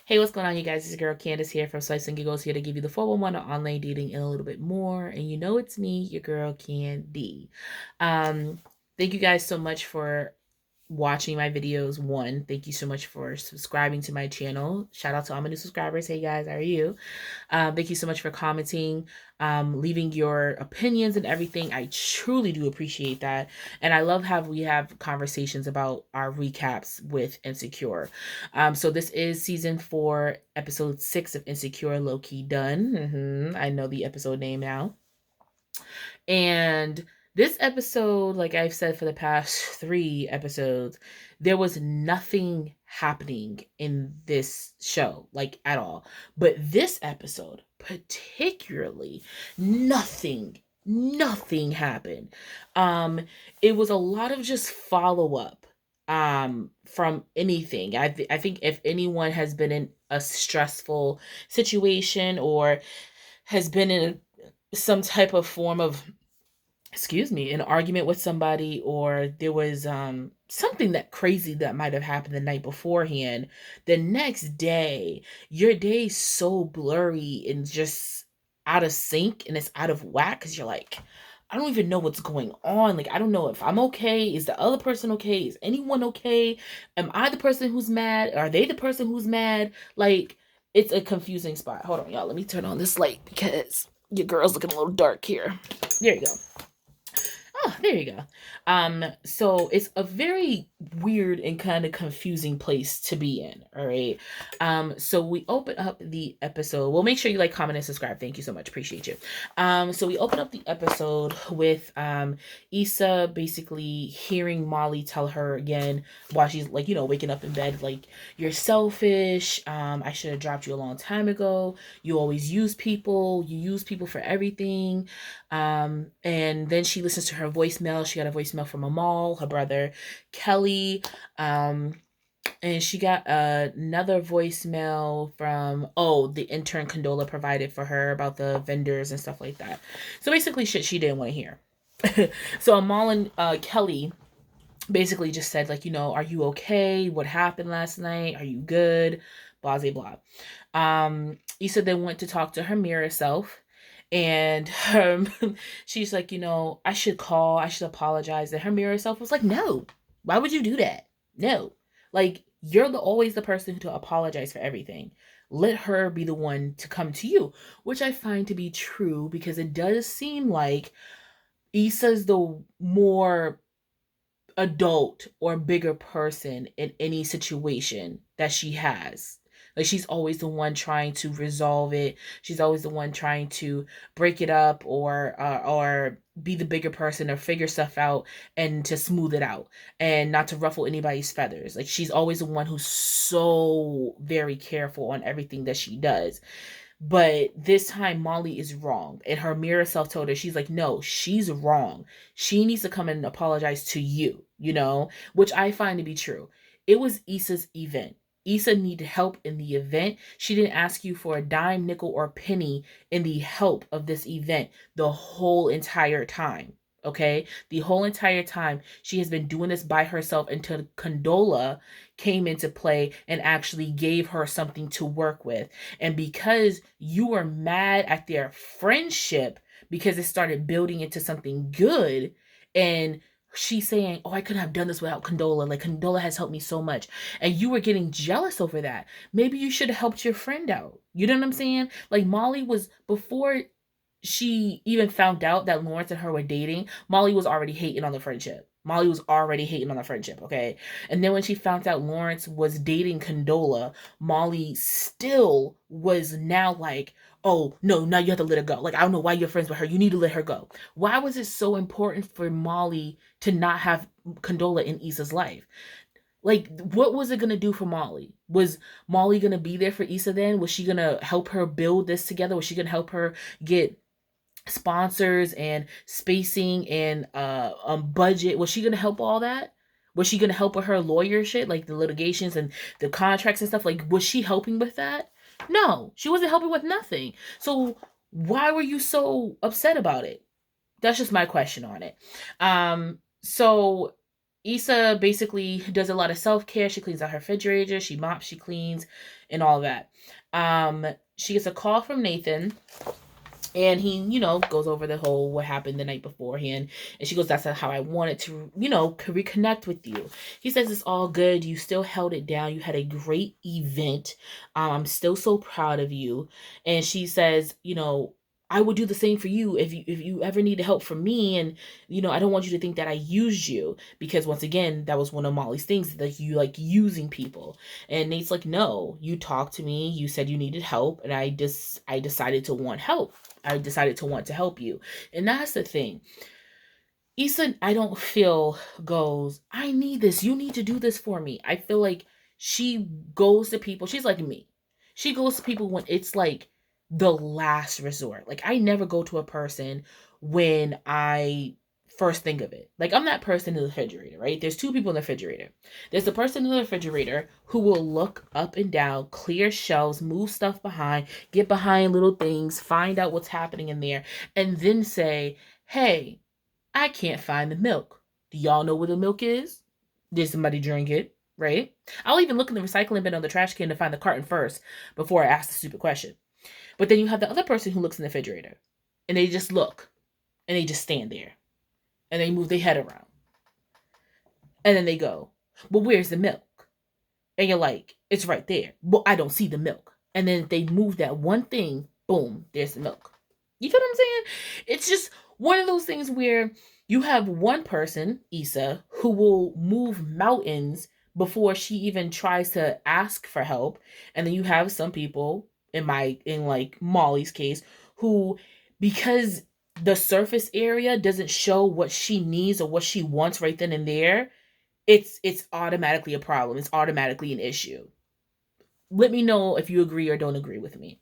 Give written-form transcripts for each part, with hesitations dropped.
Hey, what's going on, you guys? It's your girl Candace here from Slice and Giggles, here to give you the 411 on online dating and a little bit more. And you know it's me, your girl Candy. Um, Thank you guys so much for watching my videos. One, thank you so much for subscribing to my channel. Shout out to all my new subscribers. Hey guys, how are you? Thank you so much for commenting, leaving your opinions and everything. I truly do appreciate that. And I love how we have conversations about our recaps with Insecure. So this is season 4, episode 6 of Insecure, Lowkey done. I know the episode name now. And this episode, like I've said for the past 3 episodes, there was nothing happening in this show, like at all. But this episode, particularly, nothing happened. It was a lot of just follow up from anything. I think if anyone has been in a stressful situation or has been in some type of form of, an argument with somebody, or there was something that crazy that might have happened the night beforehand, the next day your day's so blurry and just out of sync, and it's out of whack because you're like, I don't even know what's going on. Like, I don't know if I'm okay. Is the other person okay? Is anyone okay? Am I the person who's mad? Are they the person who's mad? Like, it's a confusing spot. Hold on, y'all. Let me turn on this light because your girl's looking a little dark here. There you go. Oh, there you go. So it's a very weird and kind of confusing place to be in. All right. So we open up the episode. Well, make sure you like, comment, and subscribe. Thank you so much. Appreciate you. So we open up the episode with Issa basically hearing Molly tell her again while she's like, waking up in bed, like, you're selfish. I should have dropped you a long time ago. You always use people. You use people for everything. And then she listens to her voicemail. She got a voicemail from Amal, her brother, Kelly. And she got another voicemail from, the intern Condola provided for her about the vendors and stuff like that. So basically shit she didn't want to hear. So Amal and Kelly basically just said, like, are you okay? What happened last night? Are you good? Blah, blah, blah. Issa then went to talk to her mirror self. And she's like, I should call, I should apologize. And her mirror self was like, no, why would you do that? No, like, you're always the person to apologize for everything. Let her be the one to come to you, which I find to be true, because it does seem like Issa's the more adult or bigger person in any situation that she has. Like, she's always the one trying to resolve it. She's always the one trying to break it up, or be the bigger person, or figure stuff out and to smooth it out and not to ruffle anybody's feathers. Like, she's always the one who's so very careful on everything that she does. But this time Molly is wrong. And her mirror self told her, she's like, no, she's wrong. She needs to come and apologize to you, which I find to be true. It was Issa's event. Issa needed help in the event. She didn't ask you for a dime, nickel, or penny in the help of this event the whole entire time. Okay? The whole entire time she has been doing this by herself until Condola came into play and actually gave her something to work with. And because you were mad at their friendship because it started building into something good, and she's saying, I couldn't have done this without Condola. Like, Condola has helped me so much. And you were getting jealous over that. Maybe you should have helped your friend out. You know what I'm saying? Like, Molly was, before she even found out that Lawrence and her were dating, Molly was already hating on the friendship. Molly was already hating on the friendship, okay? And then when she found out Lawrence was dating Condola, Molly still was now like, oh, no, now you have to let her go. Like, I don't know why you're friends with her. You need to let her go. Why was it so important for Molly to not have Condola in Issa's life? Like, what was it going to do for Molly? Was Molly going to be there for Issa then? Was she going to help her build this together? Was she going to help her get sponsors and spacing and budget? Was she gonna help all that? Was she gonna help with her lawyer shit, like the litigations and the contracts and stuff? Like, was she helping with that? No, she wasn't helping with nothing. So why were you so upset about it? That's just my question on it. So Issa basically does a lot of self-care. She cleans out her refrigerator, she mops, she cleans, and all that. She gets a call from Nathan, and he, goes over the whole what happened the night beforehand. And she goes, "That's how I wanted to, reconnect with you." He says, "It's all good. You still held it down. You had a great event. I'm still so proud of you." And she says, "I would do the same for you if you ever needed help from me. And, I don't want you to think that I used you, because once again, that was one of Molly's things, that you like using people." And Nate's like, "No, you talked to me. You said you needed help, and I decided to want help. I decided to want to help you." And that's the thing. Issa, I don't feel, goes, "I need this. You need to do this for me." I feel like she goes to people. She's like me. She goes to people when it's like the last resort. Like, I never go to a person when I first think of it. Like, I'm that person in the refrigerator, right? There's two people in the refrigerator. There's the person in the refrigerator who will look up and down, clear shelves, move stuff behind, get behind little things, find out what's happening in there, and then say, "Hey, I can't find the milk. Do y'all know where the milk is? Did somebody drink it?" Right? I'll even look in the recycling bin on the trash can to find the carton first before I ask the stupid question. But then you have the other person who looks in the refrigerator, and they just look, and they just stand there, and they move their head around, and then they go, "Well, where's the milk?" And you're like, "It's right there." "Well, I don't see the milk." And then they move that one thing, boom, there's the milk. You feel what I'm saying? It's just one of those things where you have one person, Issa, who will move mountains before she even tries to ask for help. And then you have some people, in like Molly's case, who, because the surface area doesn't show what she needs or what she wants right then and there, it's automatically a problem. It's automatically an issue. Let me know if you agree or don't agree with me.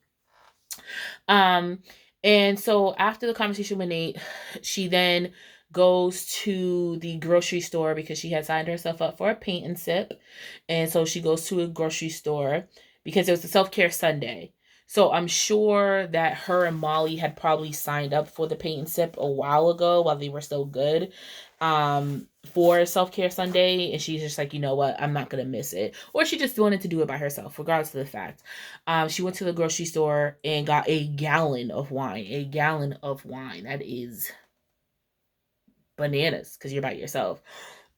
Um, and so after the conversation with Nate, she then goes to the grocery store because she had signed herself up for a paint and sip. And so she goes to a grocery store because it was a self-care Sunday. So I'm sure that her and Molly had probably signed up for the paint and sip a while ago while they were so good, for self-care Sunday, and she's just like, "You know what, I'm not gonna miss it." Or she just wanted to do it by herself, regardless of the fact. She went to the grocery store and got a gallon of wine. A gallon of wine. That is bananas because you're by yourself.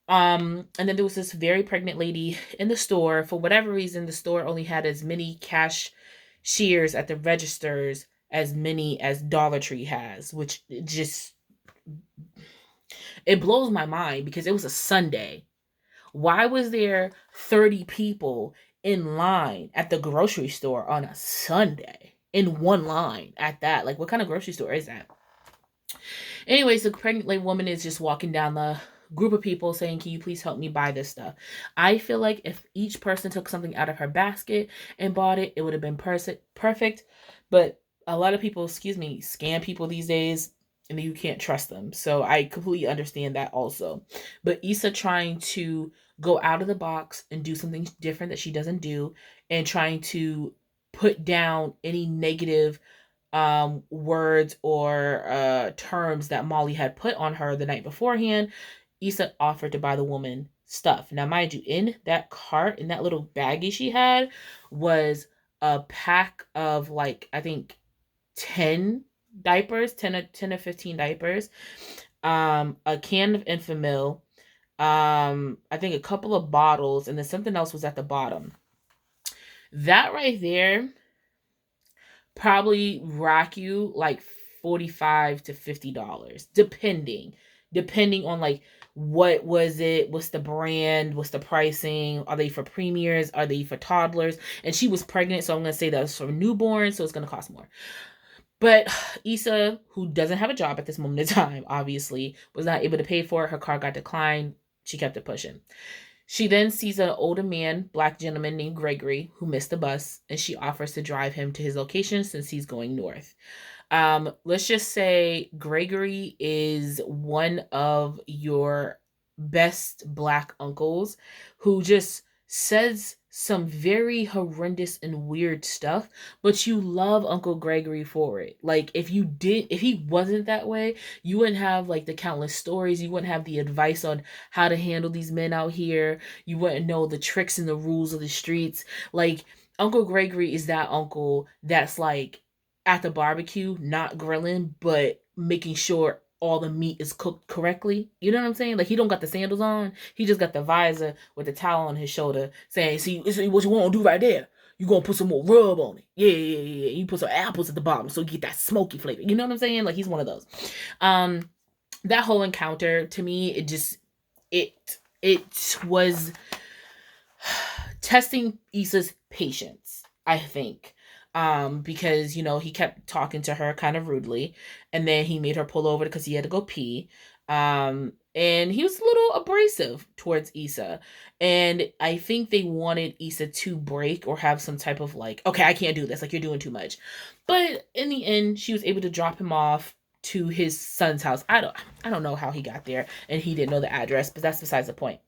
And then there was this very pregnant lady in the store. For whatever reason, the store only had as many cashiers at the registers as many as Dollar Tree has, which just, it blows my mind because it was a Sunday. Why was there 30 people in line at the grocery store on a Sunday? In one line at that. Like, what kind of grocery store is that? Anyways, the pregnant lady woman is just walking down the group of people saying, "Can you please help me buy this stuff?" I feel like if each person took something out of her basket and bought it, it would have been perfect. But a lot of people, excuse me, scam people these days, and you can't trust them. So I completely understand that also. But Issa trying to go out of the box and do something different that she doesn't do, and trying to put down any negative words or terms that Molly had put on her the night beforehand. Issa offered to buy the woman stuff. Now, mind you, in that cart, in that little baggie she had, was a pack of, like, I think 10 diapers, 10 or 15 diapers, a can of Enfamil, I think a couple of bottles, and then something else was at the bottom. That right there probably rack you like $45 to $50, depending on, like, what was it, what's the brand, what's the pricing, are they for premiers, are they for toddlers? And she was pregnant, so I'm gonna say that was for newborn, so it's gonna cost more. But Issa, who doesn't have a job at this moment in time, obviously was not able to pay for it. Her car got declined. She kept it pushing. She then sees an older man, black gentleman named Gregory, who missed the bus, and she offers to drive him to his location since he's going north. Let's just say Gregory is one of your best black uncles who just says some very horrendous and weird stuff, but you love Uncle Gregory for it. Like, if he wasn't that way, you wouldn't have like the countless stories, you wouldn't have the advice on how to handle these men out here, you wouldn't know the tricks and the rules of the streets. Like, Uncle Gregory is that uncle that's like at the barbecue, not grilling, but making sure all the meat is cooked correctly. You know what I'm saying? Like he don't got the sandals on. He just got the visor with the towel on his shoulder saying, see what you want to do right there. You gonna put some more rub on it. Yeah, yeah, yeah, yeah. You put some apples at the bottom so you get that smoky flavor. You know what I'm saying? Like he's one of those. Um, that whole encounter to me, it was testing Issa's patience, I think. Because, he kept talking to her kind of rudely, and then he made her pull over because he had to go pee. And he was a little abrasive towards Issa. And I think they wanted Issa to break or have some type of like, okay, I can't do this. Like, you're doing too much. But in the end, she was able to drop him off to his son's house. I don't know how he got there and he didn't know the address, but that's besides the point.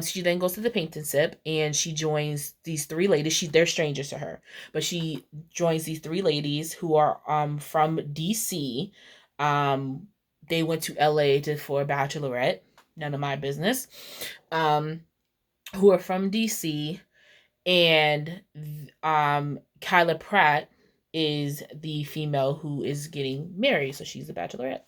She then goes to the paint and sip, and she joins these three ladies. They're strangers to her, but she joins these three ladies who are from DC. Um, they went to LA for a bachelorette. None of my business. Um, who are from DC, and Kyla Pratt is the female who is getting married, so she's the bachelorette.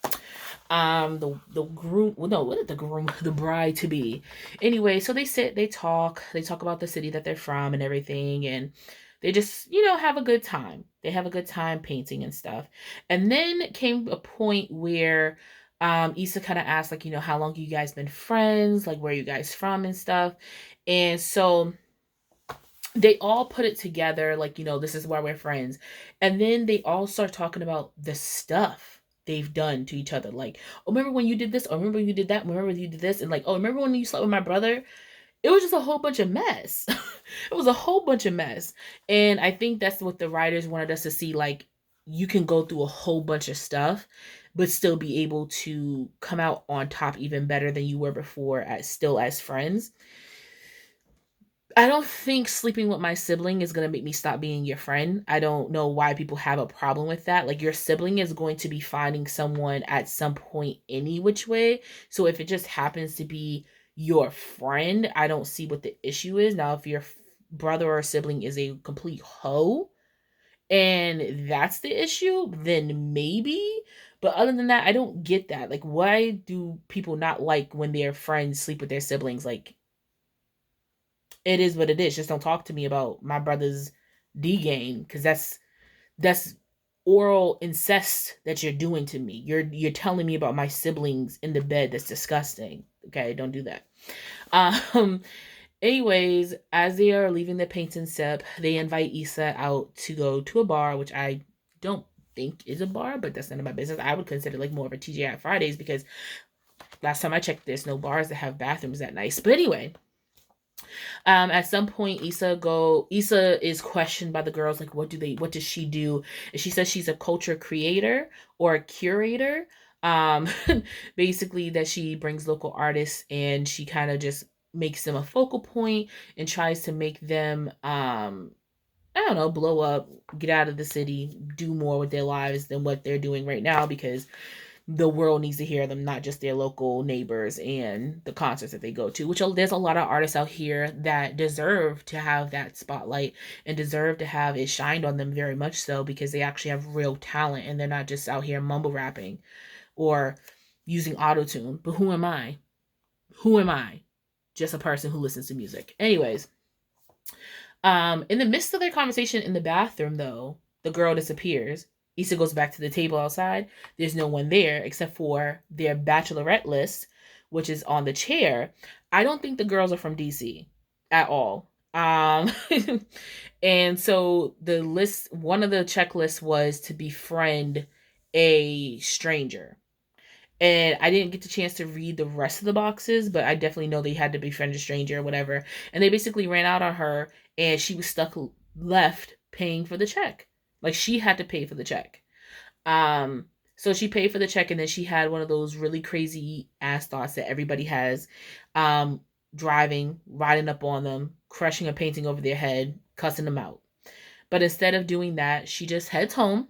The groom, well, no, what is the groom? The bride to be. Anyway, so they talk about the city that they're from and everything, and they just, have a good time. They have a good time painting and stuff. And then came a point where Issa kind of asked, like, how long you guys been friends, like where you guys from and stuff. And so they all put it together, like, this is why we're friends. And then they all start talking about the stuff they've done to each other. Like, oh, remember when you did this? Oh, remember when you did that? Remember when you did this? And like, oh, remember when you slept with my brother? It was just a whole bunch of mess. It was a whole bunch of mess. And I think that's what the writers wanted us to see. Like, you can go through a whole bunch of stuff, but still be able to come out on top even better than you were before, as friends. I don't think sleeping with my sibling is going to make me stop being your friend. I don't know why people have a problem with that. Like, your sibling is going to be finding someone at some point any which way. So if it just happens to be your friend, I don't see what the issue is. Now, if your brother or sibling is a complete hoe and that's the issue, then maybe. But other than that, I don't get that. Like, why do people not like when their friends sleep with their siblings? Like, it is what it is. Just don't talk to me about my brother's D game, because that's oral incest that you're doing to me. You're telling me about my siblings in the bed. That's disgusting. Okay, don't do that. Um. Anyways, as they are leaving the paint and sip, they invite Issa out to go to a bar, which I don't think is a bar, but that's none of my business. I would consider like more of a TGI Fridays, because last time I checked, there's no bars that have bathrooms that nice. But anyway, at some point, Issa is questioned by the girls, like, what does she do? And she says she's a culture creator or a curator. Um, Basically that she brings local artists and she kind of just makes them a focal point and tries to make them, I don't know, blow up, get out of the city, do more with their lives than what they're doing right now, because the world needs to hear them, not just their local neighbors and the concerts that they go to, which there's a lot of artists out here that deserve to have that spotlight and deserve to have it shined on them, very much so, because they actually have real talent and they're not just out here mumble rapping or using autotune. But who am I? Who am I? Just a person who listens to music. Anyways, in the midst of their conversation in the bathroom, though, the girl disappears. Issa goes back to the table outside. There's no one there except for their bachelorette list, which is on the chair. I don't think the girls are from DC at all. And so one of the checklists was to befriend a stranger. And I didn't get the chance to read the rest of the boxes, but I definitely know they had to befriend a stranger or whatever. And they basically ran out on her, and she was stuck left paying for the check. Like, she had to pay for the check. Um, so she paid for the check, and then she had one of those really crazy ass thoughts that everybody has. Um, riding up on them, crushing a painting over their head, cussing them out. But instead of doing that, she just heads home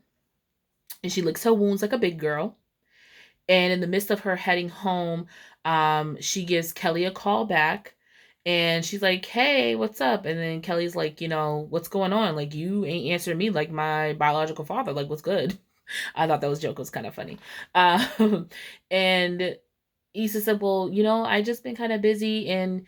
and she licks her wounds like a big girl. And in the midst of her heading home, she gives Kelly a call back. And she's like, "Hey, what's up?" And then Kelly's like, "What's going on? Like, you ain't answering me like my biological father. Like, what's good?" I thought that was joke was kind of funny. Um, and Issa said, "Well, I just been kind of busy." And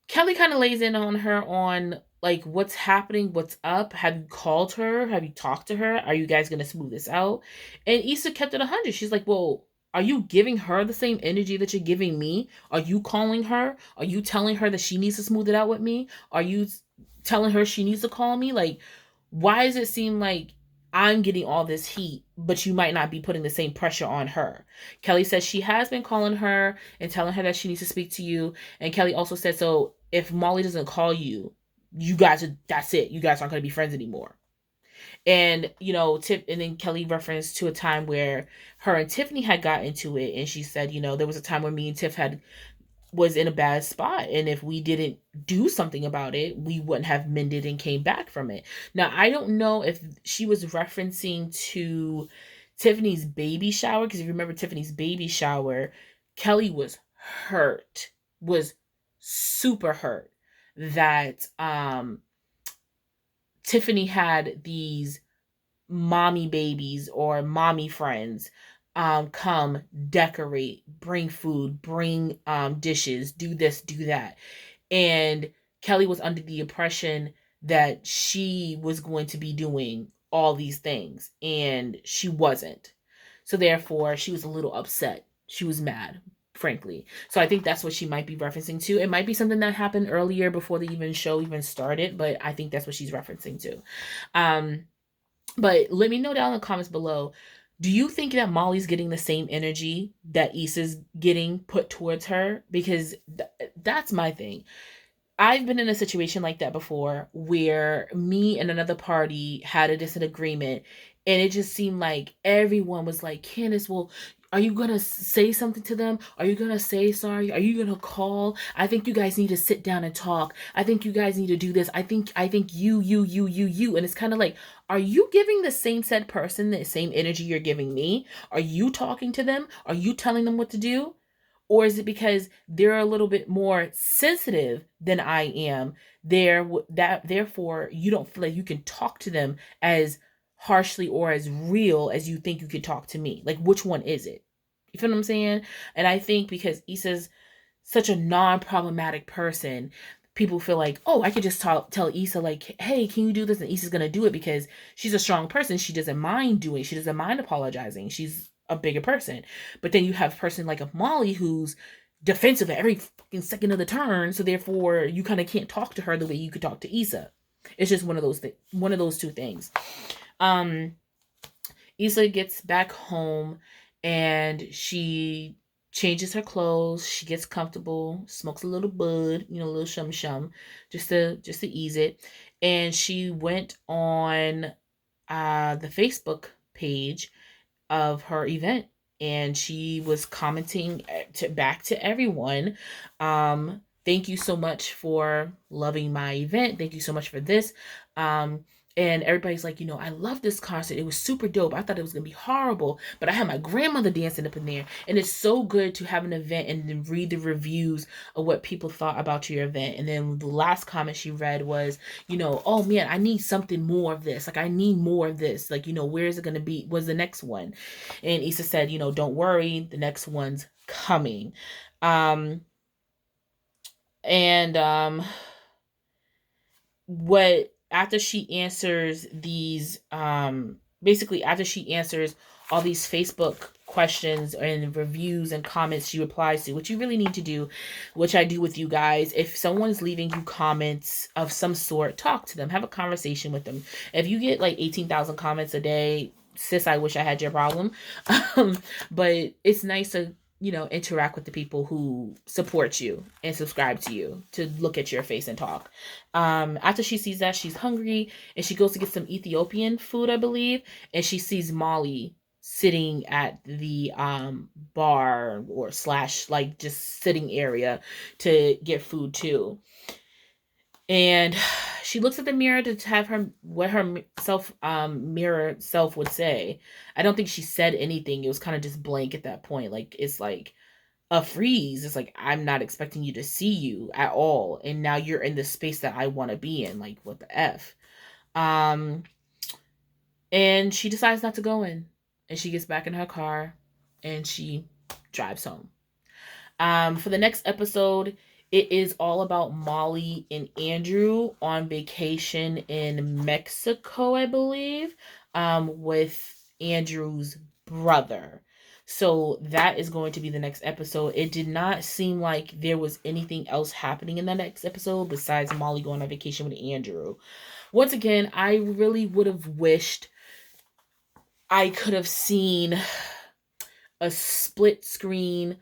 Kelly kind of lays in on her on like what's happening, what's up. Have you called her? Have you talked to her? Are you guys gonna smooth this out? And Issa kept it 100. She's like, "Well, are you giving her the same energy that you're giving me? Are you calling her? Are you telling her that she needs to smooth it out with me? Are you telling her she needs to call me? Like, why does it seem like I'm getting all this heat, but you might not be putting the same pressure on her?" Kelly says she has been calling her and telling her that she needs to speak to you. And Kelly also said, "So if Molly doesn't call you, you guys are, that's it. You guys aren't going to be friends anymore." And Tip, and then Kelly referenced to a time where her and Tiffany had got into it, and she said, there was a time when me and Tiff had was in a bad spot, and if we didn't do something about it, we wouldn't have mended and came back from it. Now, I don't know if she was referencing to Tiffany's baby shower, because if you remember Tiffany's baby shower, Kelly was hurt, was super hurt that Tiffany had these mommy babies or mommy friends come decorate, bring food, bring dishes, do this, do that. And Kelly was under the impression that she was going to be doing all these things, and she wasn't. So therefore, she was a little upset. She was mad, frankly. So I think that's what she might be referencing to. It might be something that happened earlier before the show even started, but I think that's what she's referencing to. Um, but let me know down in the comments below. Do you think that Molly's getting the same energy that Issa's getting put towards her? Because that's my thing. I've been in a situation like that before where me and another party had a disagreement, and it just seemed like everyone was like, "Candace, well, are you gonna say something to them? Are you gonna say sorry? Are you gonna call? I think you guys need to sit down and talk. I think you guys need to do this. I think you." And it's kind of like, are you giving the same said person the same energy you're giving me? Are you talking to them? Are you telling them what to do? Or is it because they're a little bit more sensitive than I am, there that therefore you don't feel like you can talk to them as harshly or as real as you think you could talk to me? Like, which one is it? You feel what I'm saying? And I think because Issa's such a non-problematic person, people feel like, oh, I could just tell Issa, like, hey, can you do this? And Issa's gonna do it because she's a strong person. She doesn't mind doing it. She doesn't mind apologizing. She's a bigger person. But then you have a person like a Molly who's defensive at every fucking second of the turn. So therefore, you kind of can't talk to her the way you could talk to Issa. It's just one of those two things. Um, Issa gets back home and she changes her clothes. She gets comfortable, smokes a little bud, a little shum shum, just to ease it. And she went on the Facebook page of her event, and she was commenting back to everyone, thank you so much for loving my event, thank you so much for this. And everybody's like, I love this concert, it was super dope, I thought it was gonna be horrible, but I had my grandmother dancing up in there. And it's so good to have an event and then read the reviews of what people thought about your event. And then the last comment she read was, oh man, I need something more of this, like I need more of this, like, where is it gonna be, was the next one? And Issa said, don't worry, the next one's coming. And what after she answers these basically after she answers all these Facebook questions and reviews and comments, she replies to, what you really need to do, which I do with you guys. If someone's leaving you comments of some sort, talk to them, have a conversation with them. If you get like 18,000 comments a day, sis, I wish I had your problem. But it's nice to interact with the people who support you and subscribe to you, to look at your face and talk. After she sees that, she's hungry and she goes to get some Ethiopian food, I believe, and she sees Molly sitting at the bar or slash like just sitting area to get food too. And she looks at the mirror to have her what her mirror self would say. I don't think she said anything. It was kind of just blank at that point. Like, it's like, a freeze. It's like, I'm not expecting you to see you at all. And now you're in the space that I want to be in. Like, what the F? Um, and she decides not to go in. And she gets back in her car and she drives home. For the next episode, it is all about Molly and Andrew on vacation in Mexico, I believe, with Andrew's brother. So that is going to be the next episode. It did not seem like there was anything else happening in the next episode besides Molly going on vacation with Andrew. Once again, I really would have wished I could have seen a split screen,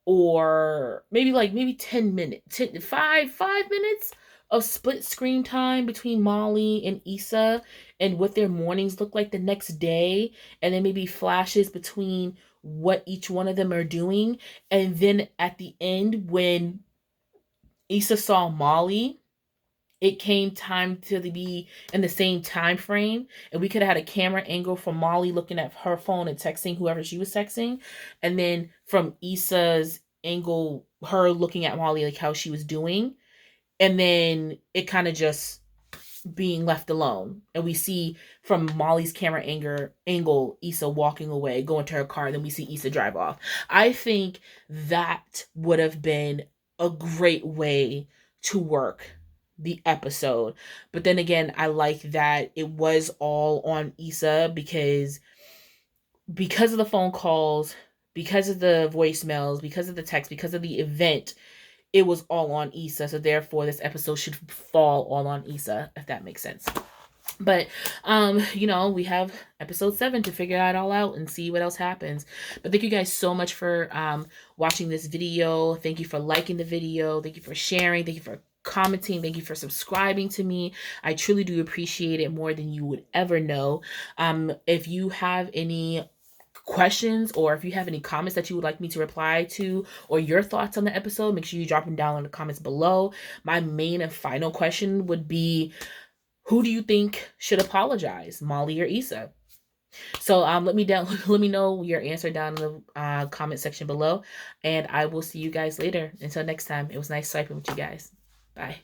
or maybe 10 minutes, 5 minutes of split screen time between Molly and Issa and what their mornings look like the next day, and then maybe flashes between what each one of them are doing. And then at the end, when Issa saw Molly, it came time to be in the same time frame, and we could have had a camera angle from Molly looking at her phone and texting whoever she was texting, and then from Issa's angle, her looking at Molly, like how she was doing, and then it kind of just being left alone, and we see from Molly's camera angle Issa walking away, going to her car, and then we see Issa drive off. I think that would have been a great way to work the episode. But then again, I like that it was all on Issa, because of the phone calls, because of the voicemails, because of the text, because of the event, it was all on Issa. So therefore this episode should fall all on Issa, if that makes sense. But we have episode 7 to figure it all out and see what else happens. But thank you guys so much for watching this video. Thank you for liking the video. Thank you for sharing. Thank you for commenting. Thank you for subscribing to me. I truly do appreciate it more than you would ever know. If you have any questions, or if you have any comments that you would like me to reply to, or your thoughts on the episode, make sure you drop them down in the comments below. My main and final question would be, who do you think should apologize, Molly or Issa? So let me know your answer down in the comment section below, and I will see you guys later. Until next time, it was nice swiping with you guys. Bye.